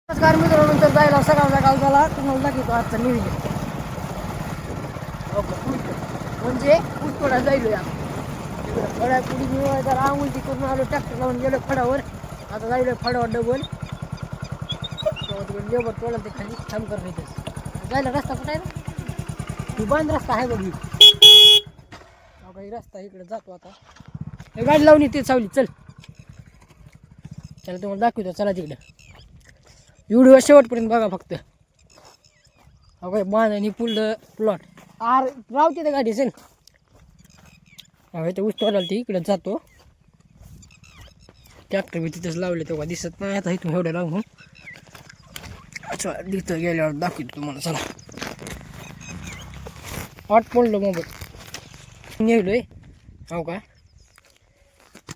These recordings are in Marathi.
नमस्कार मित्रांनो, जायला सकाळ झाला तुम्हाला दाखवतो आजचा नियोजन. म्हणजे पुष्पडा जायलो या फळ्या पुढे मी जरा आंघोळी करून आलो, ट्रॅक्टर लावून गेलो फळावर. आता जायलो फळावर डबल लेबर तोडा ते खाली थांब कर नाही जायला रस्ता कुठं आहे ना, तू बांध रस्ता आहे बघ. काही रस्ता इकडे जातो. आता हे गाडी लावून येते सावली. चल चला तुम्हाला दाखवतो, चला तिकडं. व्हिडिओ शेवटपर्यंत बघा फक्त. अगं बांध आणि पुढलं प्लॉट रावते तर गाडी असेल. हवे तर उस्तवाला ती इकडे जातो. ट्रॅक्टर मी तिथंच लावले तेव्हा दिसत नाही. आता इथून एवढं लावून अच्छा तिथं गेल्यावर दाखवतो तुम्हाला. चला आठ पडलं मोबाईल नेलोय. हो का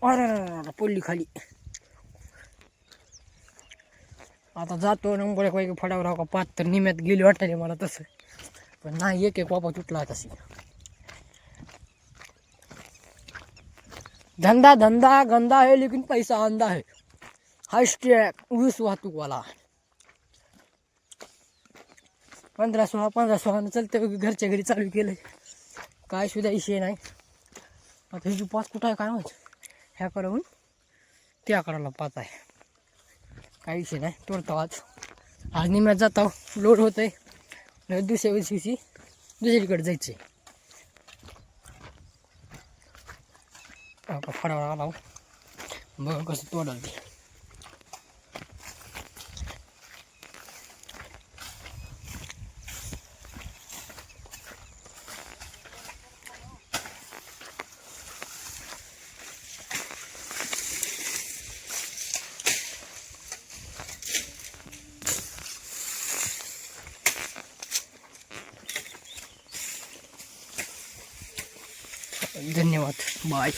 अरे पडली खाली. आता जातो नंबर एक फडावर. हो का 5 तर निम्यात गेली वाटायला मला तसं, पण नाही. एक वापा तुटला तशी. धंदा धंदा गंदा है लेकिन पैसा आंदा है. हायस्ट्रॅक ऊस वाहतूक वाला 15-16 चलते. घरच्या घरी चालू केलं, काय सुद्धा विषय नाही. आता ही 5 कुठं आहे काय माहिती. ह्या कडून त्या कडाला 5 आहे, काही विषय नाही. तोडतो आज निम्यात जातो. लोड होतंय. दुसऱ्या दिवशी दुसरीकडे जायचे. फडावर आला बघ कसं तोडाल ते. धन्यवाद, बाय.